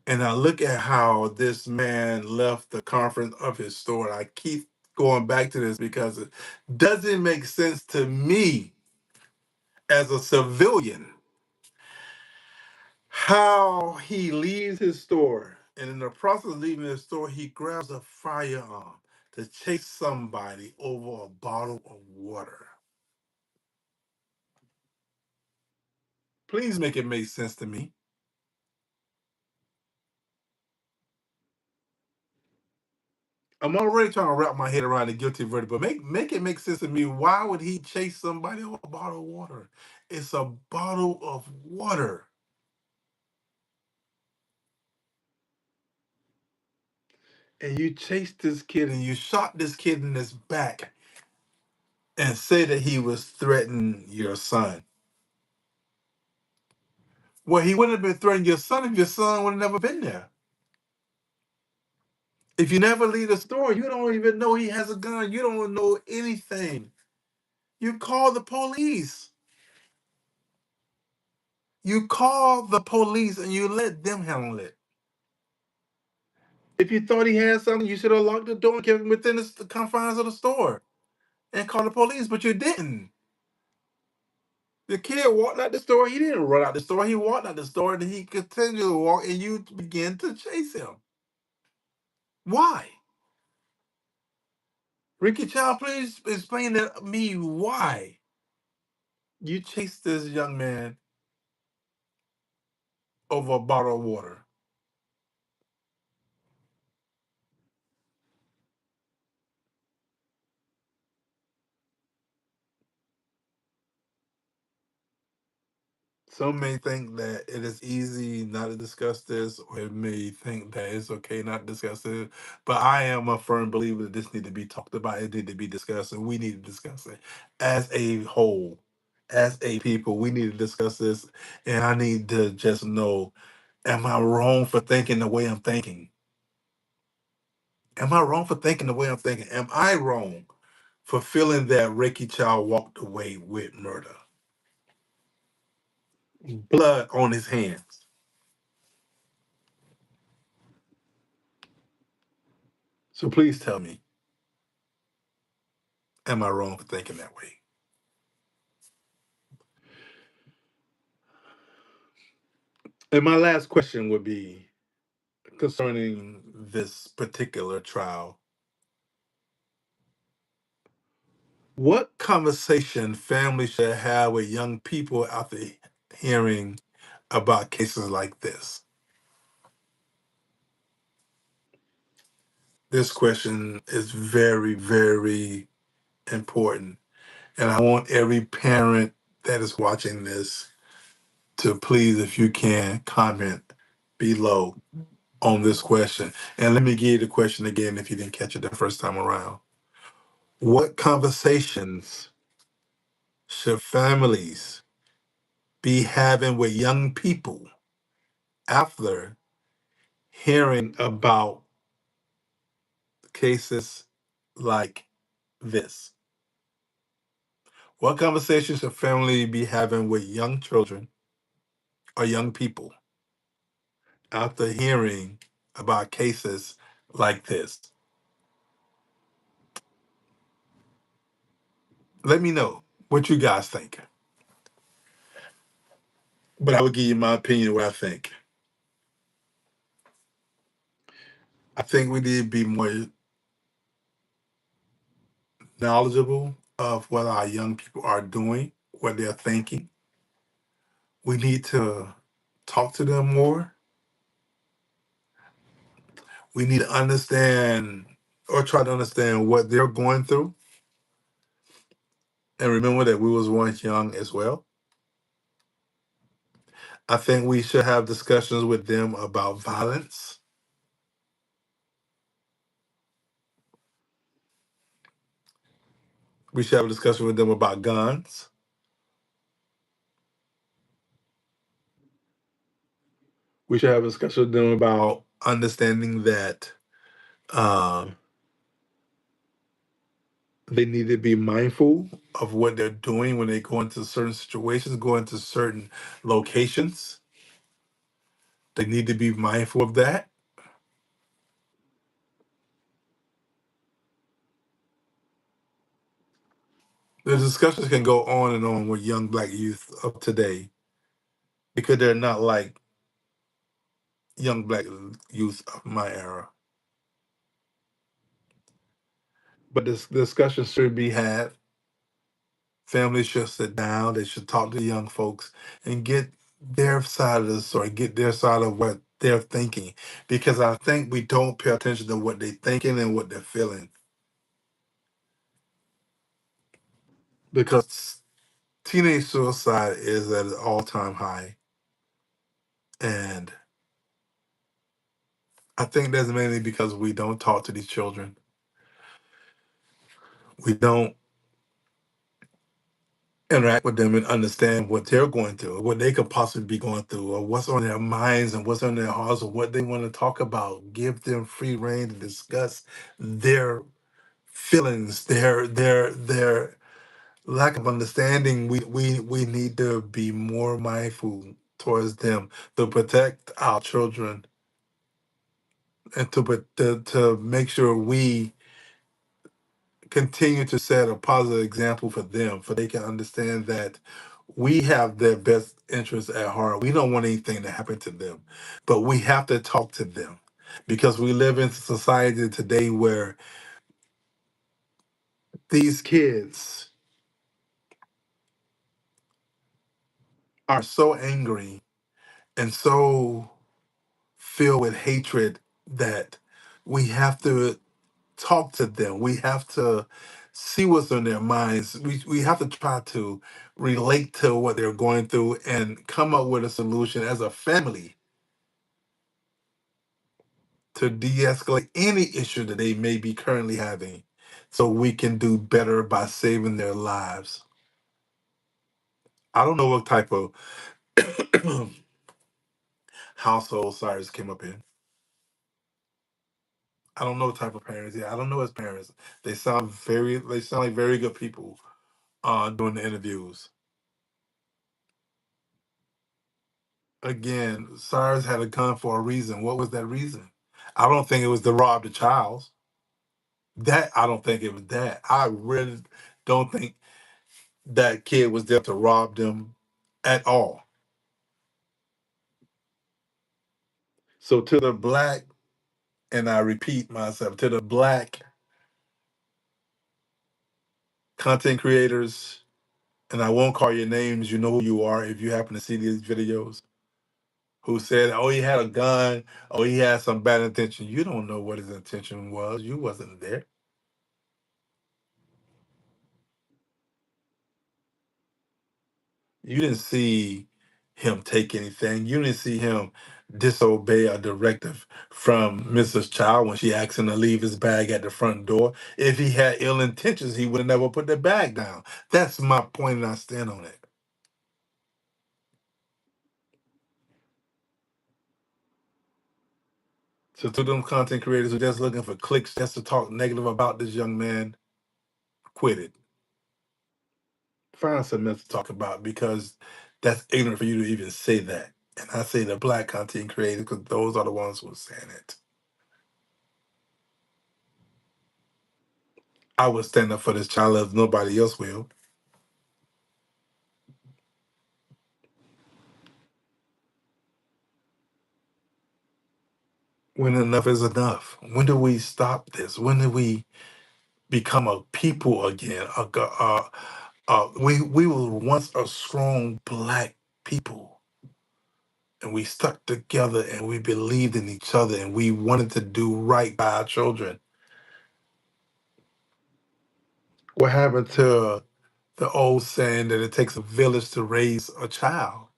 And I look at how this man left the comfort of his store. I keep going back to this because it doesn't make sense to me as a civilian how he leaves his store, and in the process of leaving his store, he grabs a firearm to chase somebody over a bottle of water. Please make it make sense to me. I'm already trying to wrap my head around the guilty verdict, but make it make sense to me. Why would he chase somebody over a bottle of water? It's a bottle of water. And you chased this kid and you shot this kid in his back and say that he was threatening your son. Well, he wouldn't have been threatening your son if your son would have never been there. If you never leave the store, you don't even know he has a gun. You don't know anything. You call the police. You call the police and you let them handle it. If you thought he had something, you should have locked the door and kept him within the confines of the store and called the police, but you didn't. The kid walked out the store. He didn't run out the store. He walked out the store and he continued to walk and you began to chase him. Why? Ricky Chow, please explain to me why you chased this young man over a bottle of water. Some may think that it is easy not to discuss this, or it may think that it's okay not to discuss it. But I am a firm believer that this need to be talked about. It need to be discussed, and we need to discuss it as a whole, as a people. We need to discuss this, and I need to just know: am I wrong for thinking the way I'm thinking? Am I wrong for thinking the way I'm thinking? Am I wrong for feeling that Ricky Chow walked away with murder, blood on his hands? So please tell me. Am I wrong for thinking that way? And my last question would be concerning this particular trial. What conversation families should have with young people after hearing about cases like this? This question is very, very important. And I want every parent that is watching this to please, if you can, comment below on this question. And let me give you the question again if you didn't catch it the first time around. What conversations should families be having with young people after hearing about cases like this? What conversations should family be having with young children or young people after hearing about cases like this? Let me know what you guys think. But I will give you my opinion, what I think. I think we need to be more knowledgeable of what our young people are doing, what they're thinking. We need to talk to them more. We need to understand or try to understand what they're going through. And remember that we was once young as well. I think we should have discussions with them about violence. We should have a discussion with them about guns. We should have a discussion with them about understanding that um, they need to be mindful of what they're doing when they go into certain situations, go into certain locations. They need to be mindful of that. The discussions can go on and on with young black youth of today because they're not like young black youth of my era. But this discussion should be had. Families should sit down. They should talk to young folks and get their side of the story, get their side of what they're thinking. Because I think we don't pay attention to what they're thinking and what they're feeling. Because teenage suicide is at an all-time high. And I think that's mainly because we don't talk to these children. We don't interact with them and understand what they're going through, what they could possibly be going through, or what's on their minds and what's on their hearts, or what they want to talk about. Give them free reign to discuss their feelings, their lack of understanding. We need to be more mindful towards them to protect our children and to make sure we continue to set a positive example for them, for they can understand that we have their best interests at heart. We don't want anything to happen to them, but we have to talk to them because we live in a society today where these kids are so angry and so filled with hatred that we have to talk to them. We have to see what's on their minds. We have to try to relate to what they're going through and come up with a solution as a family to de-escalate any issue that they may be currently having so we can do better by saving their lives. I don't know what type of household Cyrus came up in. I don't know what type of parents. Yeah, I don't know his parents. They sound like very good people doing the interviews. Again, Cyrus had a gun for a reason. What was that reason? I don't think it was to rob the child. That I don't think it was that. I really don't think that kid was there to rob them at all. So to the black, and I repeat myself, to the black content creators, and I won't call your names, you know who you are if you happen to see these videos, who said, oh, he had a gun, oh, he had some bad intention. You don't know what his intention was. You wasn't there. You didn't see him take anything. You didn't see him disobey a directive from Mrs. Chow when she asked him to leave his bag at the front door. If he had ill intentions, he would have never put the bag down. That's my point, and I stand on it. So to them content creators who are just looking for clicks just to talk negative about this young man, quit it. Find something else to talk about because that's ignorant for you to even say that. And I say the black content creators because those are the ones who are saying it. I would stand up for this child if nobody else will. When enough is enough. When do we stop this? When do we become a people again? We were once a strong black people, and we stuck together, and we believed in each other, and we wanted to do right by our children. What happened to the old saying that it takes a village to raise a child?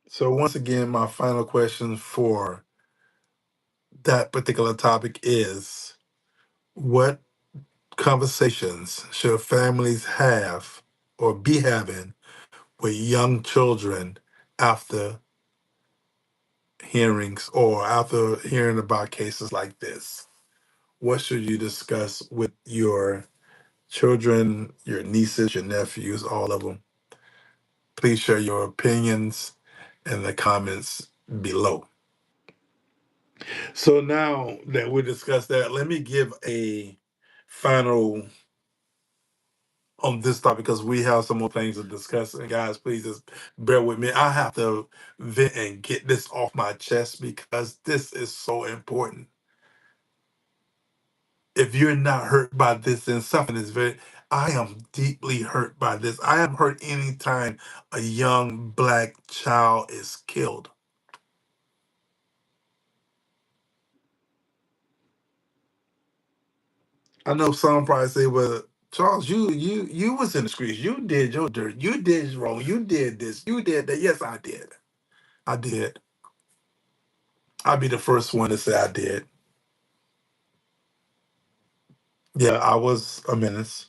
So once again, my final question for that particular topic is: what conversations should families have or be having with young children after hearings or after hearing about cases like this? What should you discuss with your children, your nieces, your nephews, all of them? Please share your opinions in the comments below. So now that we discussed that, let me give a final on this topic because we have some more things to discuss. And guys, please just bear with me. I have to vent and get this off my chest because this is so important. If you're not hurt by this, then something is very. I am deeply hurt by this. I am hurt anytime a young black child is killed. I know some probably say, "Well, Charles, you was in the streets. You did your dirt. You did wrong. You did this. You did that." Yes, I did. I did. I'll be the first one to say I did. Yeah, I was a menace.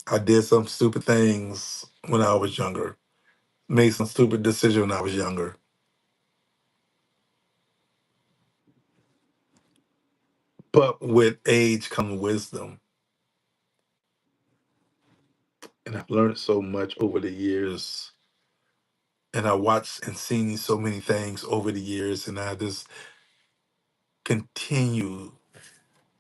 I did some stupid things when I was younger. Made some stupid decisions when I was younger. But with age comes wisdom. And I've learned so much over the years. And I watched and seen so many things over the years. And I just continue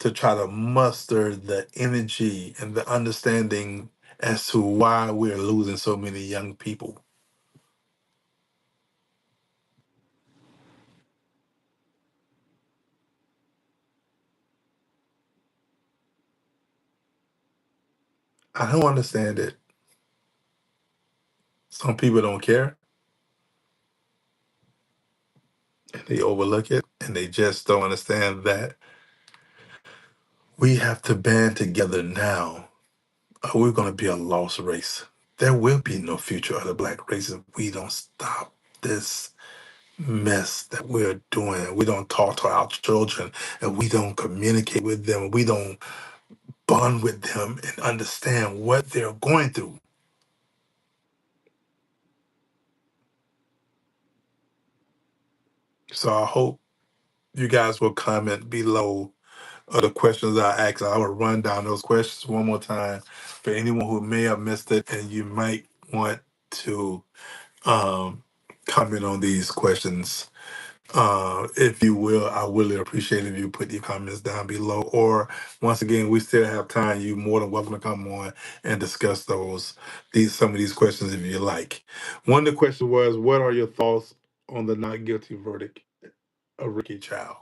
to try to muster the energy and the understanding as to why we're losing so many young people. I don't understand it. Some people don't care and they overlook it and they just don't understand that we have to band together now or we're going to be a lost race. There will be no future of the black race if we don't stop this mess that we're doing. We don't talk to our children and we don't communicate with them. We don't bond with them and understand what they're going through. So I hope you guys will comment below the questions I asked. I will run down those questions one more time for anyone who may have missed it and you might want to um, comment on these questions. If you will, I really appreciate if you put your comments down below. Or once again, we still have time. You're more than welcome to come on and discuss some of these questions if you like. One of the questions was, "What are your thoughts on the not guilty verdict of Ricky Chow?"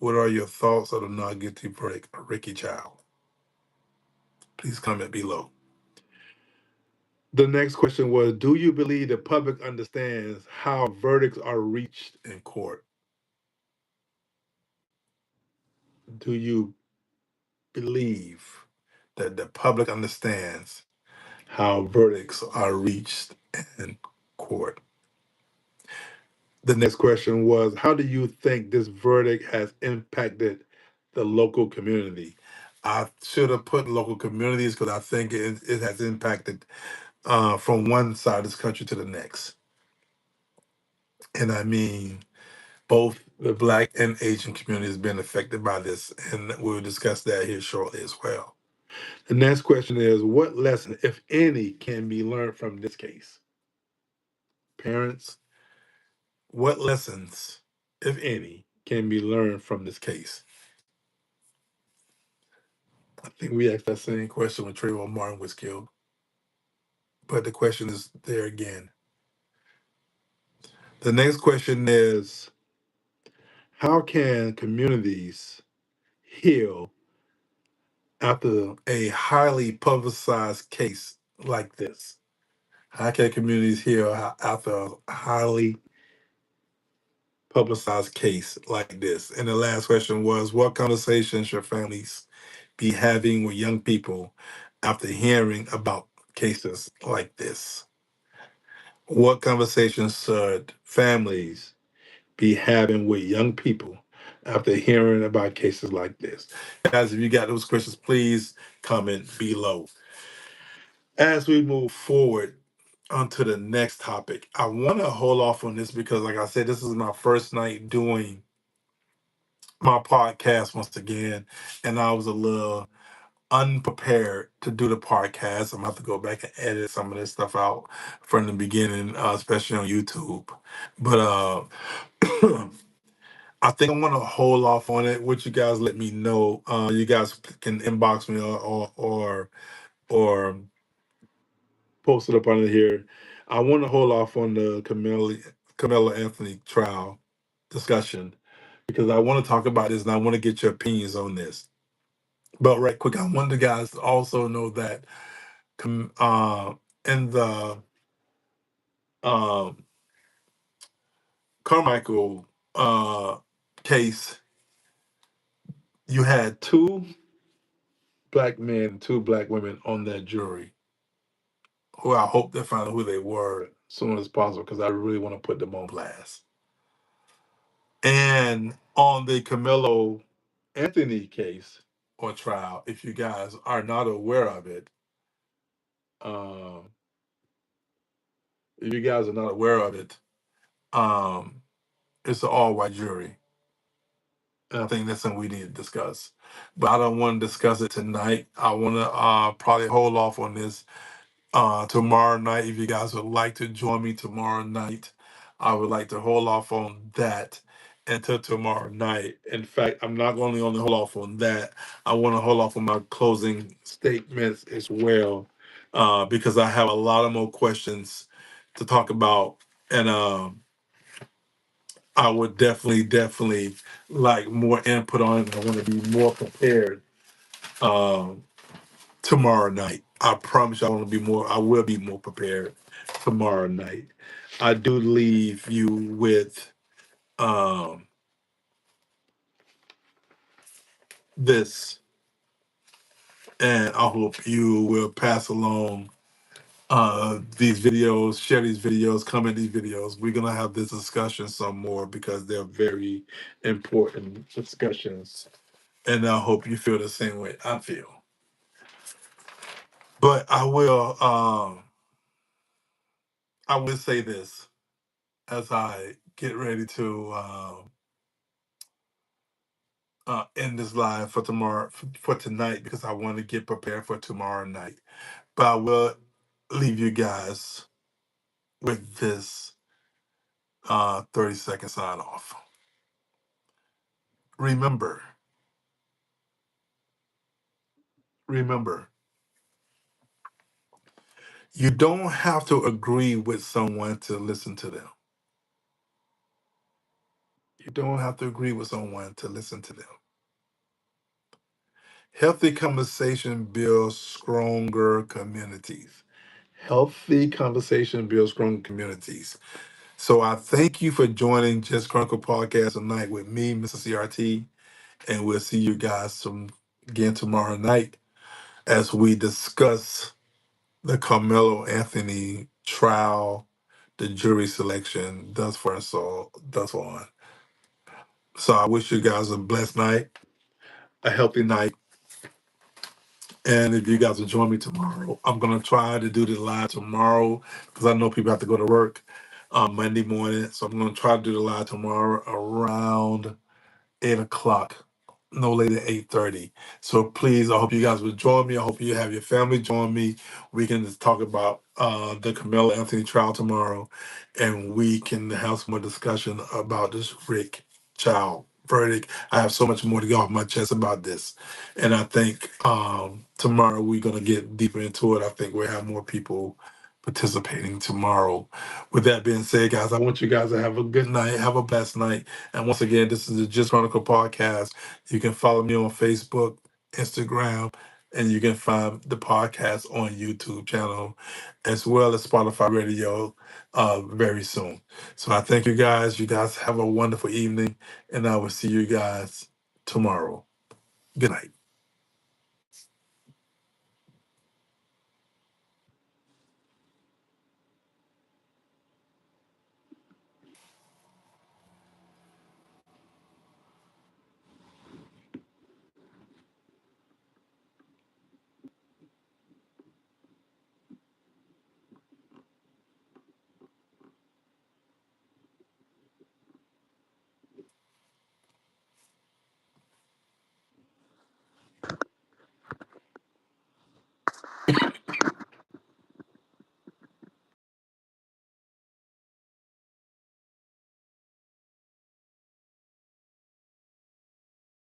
What are your thoughts on the not guilty verdict of Ricky Chow? Please comment below. The next question was, "Do you believe the public understands how verdicts are reached in court?" Do you believe that the public understands how verdicts are reached in court? The next question was, "How do you think this verdict has impacted the local community?" I should have put local communities because I think it has impacted from one side of this country to the next. And I mean, both the Black and Asian community has been affected by this, and we'll discuss that here shortly as well. The next question is, "What lesson, if any, can be learned from this case?" Parents, what lessons, if any, can be learned from this case? I think we asked that same question when Trayvon Martin was killed, but the question is there again. The next question is, how can communities heal after a highly publicized case like this? How can communities heal after a highly publicized case like this? And the last question was, what conversations should families be having with young people after hearing about cases like this? What conversations should families be having with young people after hearing about cases like this? Guys, if you got those questions, please comment below. As we move forward onto the next topic, I want to hold off on this because, like I said, this is my first night doing my podcast once again, and I was a little unprepared to do the podcast. I'm gonna have to go back and edit some of this stuff out from the beginning, especially on YouTube. But I think I want to hold off on it. What you guys let me know. You guys can inbox me or post it up under here. I want to hold off on the Carmelo Anthony trial discussion because I want to talk about this and I want to get your opinions on this. But right quick, I want the guys to also know that in the um, Carmichael case, you had two black men and two black women on that jury who I hope they find out who they were as soon as possible because I really want to put them on blast. And on the Carmelo Anthony case or trial, if you guys are not aware of it, um, if you guys are not aware of it, um, it's an all white jury. And I think that's something we need to discuss. But I don't want to discuss it tonight. I want to probably hold off on this tomorrow night. If you guys would like to join me tomorrow night, I would like to hold off on that until tomorrow night. In fact, I'm not going to only hold off on that. I want to hold off on my closing statements as well because I have a lot of more questions to talk about. And I would definitely like more input on it. I want to be more prepared um, tomorrow night. I promise you I will be more prepared tomorrow night. I do leave you with um, this, and I hope you will pass along these videos, share these videos, comment these videos. We're gonna have this discussion some more because they're very important discussions, and I hope you feel the same way I feel. But I will say this as I get ready to end this live for tomorrow, for tonight, because I want to get prepared for tomorrow night. But I will leave you guys with this 30-second sign off. Remember, remember, you don't have to agree with someone to listen to them. You don't have to agree with someone to listen to them. Healthy conversation builds stronger communities. Healthy conversation builds strong communities. So I thank you for joining Just Chronicle Podcast tonight with me, Mr. CRT, and we'll see you guys again tomorrow night as we discuss the Carmelo Anthony trial, the jury selection, thus far so thus on. So I wish you guys a blessed night, a healthy night. And if you guys will join me tomorrow, I'm gonna try to do the live tomorrow because I know people have to go to work Monday morning. So I'm gonna try to do the live tomorrow around 8 o'clock, no later than 8:30. So please, I hope you guys will join me. I hope you have your family join me. We can just talk about the Carmelo Anthony trial tomorrow, and we can have some more discussion about this Rick Chow verdict. I have so much more to get off my chest about this, and I think tomorrow we're gonna get deeper into it. I think we'll have more people participating tomorrow. With that being said, guys, I want you guys to have a good night, have a blessed night. And once again, this is the Just Chronicle Podcast. You can follow me on Facebook, Instagram, and you can find the podcast on YouTube channel as well as Spotify Radio very soon. So I thank you guys. You guys have a wonderful evening, and I will see you guys tomorrow. Good night.